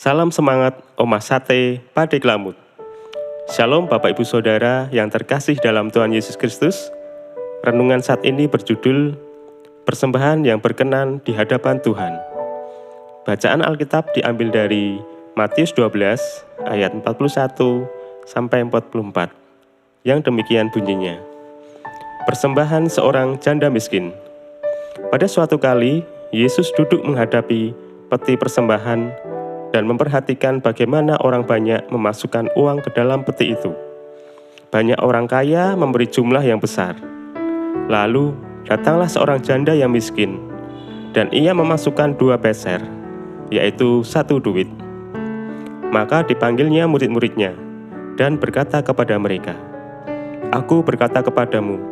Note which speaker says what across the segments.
Speaker 1: Salam semangat Omah Sate Pade Klamut. Shalom Bapak Ibu Saudara yang terkasih dalam Tuhan Yesus Kristus. Renungan saat ini berjudul Persembahan yang berkenan di hadapan Tuhan. Bacaan Alkitab diambil dari Matius 12 ayat 41 sampai 44. Yang demikian bunyinya. Persembahan seorang janda miskin. Pada suatu kali, Yesus duduk menghadapi peti persembahan dan memperhatikan bagaimana orang banyak memasukkan uang ke dalam peti itu. Banyak orang kaya memberi jumlah yang besar. Lalu datanglah seorang janda yang miskin, dan ia memasukkan 2 peser, yaitu 1 duit. Maka dipanggilnya murid-muridnya, dan berkata kepada mereka, "Aku berkata kepadamu,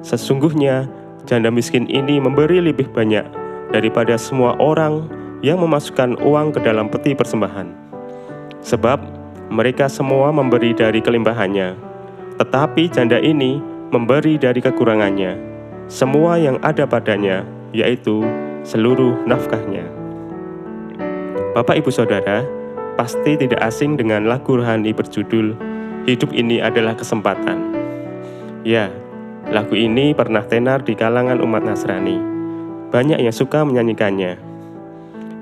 Speaker 1: sesungguhnya janda miskin ini memberi lebih banyak daripada semua orang yang memasukkan uang ke dalam peti persembahan. Sebab mereka semua memberi dari kelimpahannya, tetapi janda ini memberi dari kekurangannya, semua yang ada padanya, yaitu seluruh nafkahnya." Bapak Ibu Saudara, pasti tidak asing dengan lagu rohani berjudul "Hidup Ini Adalah Kesempatan". Ya, lagu ini pernah tenar di kalangan umat Nasrani. Banyak yang suka menyanyikannya.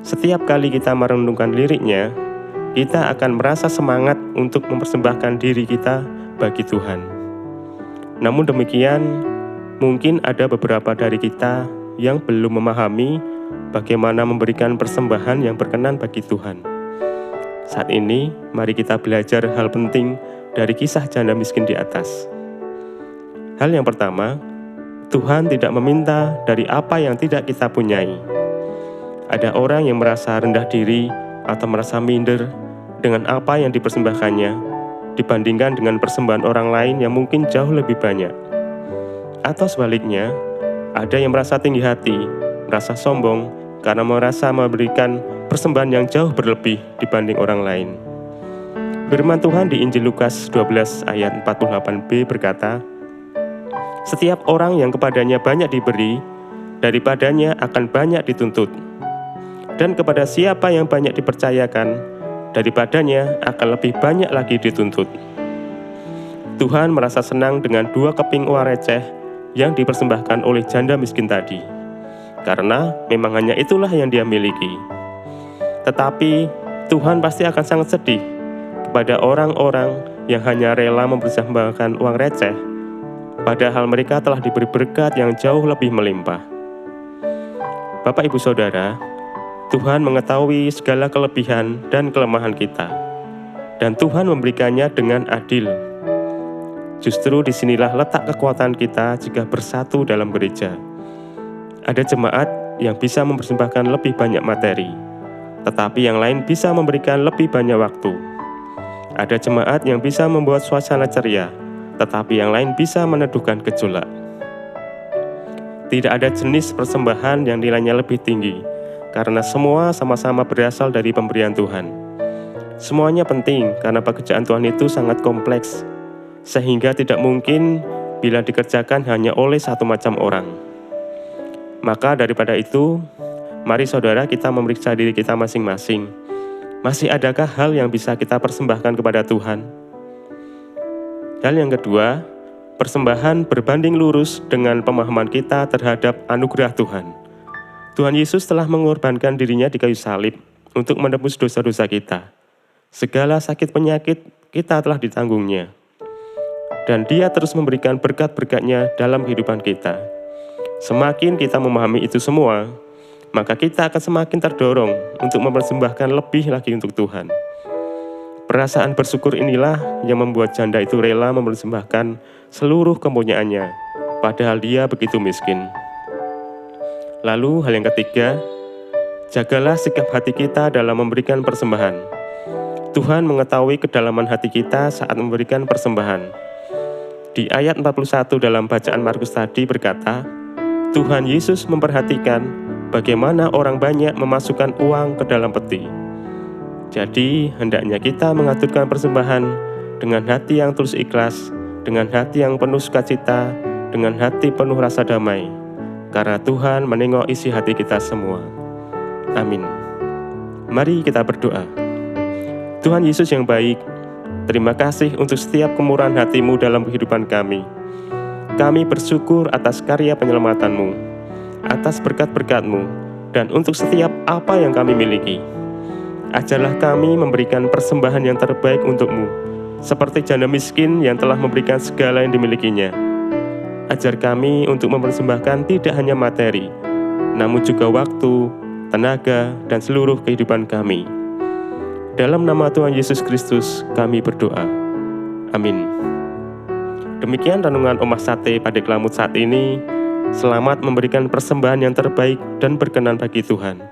Speaker 1: Setiap kali kita merenungkan liriknya, kita akan merasa semangat untuk mempersembahkan diri kita bagi Tuhan. Namun demikian, mungkin ada beberapa dari kita yang belum memahami bagaimana memberikan persembahan yang berkenan bagi Tuhan. Saat ini, mari kita belajar hal penting dari kisah janda miskin di atas. Hal yang pertama, Tuhan tidak meminta dari apa yang tidak kita punyai. Ada orang yang merasa rendah diri atau merasa minder dengan apa yang dipersembahkannya dibandingkan dengan persembahan orang lain yang mungkin jauh lebih banyak. Atau sebaliknya, ada yang merasa tinggi hati, merasa sombong karena merasa memberikan persembahan yang jauh berlebih dibanding orang lain. Firman Tuhan di Injil Lukas 12 ayat 48b berkata, "Setiap orang yang kepadanya banyak diberi, daripadanya akan banyak dituntut. Dan kepada siapa yang banyak dipercayakan, daripadanya akan lebih banyak lagi dituntut." Tuhan merasa senang dengan 2 keping uang receh yang dipersembahkan oleh janda miskin tadi, karena memang hanya itulah yang dia miliki. Tetapi Tuhan pasti akan sangat sedih kepada orang-orang yang hanya rela mempersembahkan uang receh, padahal mereka telah diberi berkat yang jauh lebih melimpah. Bapak Ibu Saudara, Tuhan mengetahui segala kelebihan dan kelemahan kita, dan Tuhan memberikannya dengan adil. Justru disinilah letak kekuatan kita jika bersatu dalam gereja. Ada jemaat yang bisa mempersembahkan lebih banyak materi, tetapi yang lain bisa memberikan lebih banyak waktu. Ada jemaat yang bisa membuat suasana ceria, tetapi yang lain bisa meneduhkan gejolak. Tidak ada jenis persembahan yang nilainya lebih tinggi, karena semua sama-sama berasal dari pemberian Tuhan. Semuanya penting karena pekerjaan Tuhan itu sangat kompleks, sehingga tidak mungkin bila dikerjakan hanya oleh satu macam orang. Maka daripada itu, mari saudara kita memeriksa diri kita masing-masing. Masih adakah hal yang bisa kita persembahkan kepada Tuhan? Hal yang kedua, persembahan berbanding lurus dengan pemahaman kita terhadap anugerah Tuhan. Tuhan Yesus telah mengorbankan dirinya di kayu salib untuk menebus dosa-dosa kita. Segala sakit penyakit kita telah ditanggungnya. Dan Dia terus memberikan berkat-berkat-Nya dalam kehidupan kita. Semakin kita memahami itu semua, maka kita akan semakin terdorong untuk mempersembahkan lebih lagi untuk Tuhan. Perasaan bersyukur inilah yang membuat janda itu rela mempersembahkan seluruh kepunyaannya, padahal dia begitu miskin. Lalu hal yang ketiga, jagalah sikap hati kita dalam memberikan persembahan. Tuhan mengetahui kedalaman hati kita saat memberikan persembahan. Di ayat 41 dalam bacaan Markus tadi berkata, Tuhan Yesus memperhatikan bagaimana orang banyak memasukkan uang ke dalam peti. Jadi hendaknya kita mengaturkan persembahan dengan hati yang tulus ikhlas, dengan hati yang penuh sukacita, dengan hati penuh rasa damai. Karena Tuhan menengok isi hati kita semua. Amin. Mari kita berdoa. Tuhan Yesus yang baik, terima kasih untuk setiap kemurahan hati-Mu dalam kehidupan kami. Kami bersyukur atas karya penyelamatan-Mu, atas berkat-berkat-Mu, dan untuk setiap apa yang kami miliki. Ajarlah kami memberikan persembahan yang terbaik untuk-Mu, seperti janda miskin yang telah memberikan segala yang dimilikinya. Ajar kami untuk mempersembahkan tidak hanya materi, namun juga waktu, tenaga, dan seluruh kehidupan kami. Dalam nama Tuhan Yesus Kristus kami berdoa. Amin. Demikian renungan Omah Sate Padeklamut saat ini. Selamat memberikan persembahan yang terbaik dan berkenan bagi Tuhan.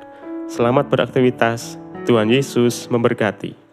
Speaker 1: Selamat beraktivitas. Tuhan Yesus memberkati.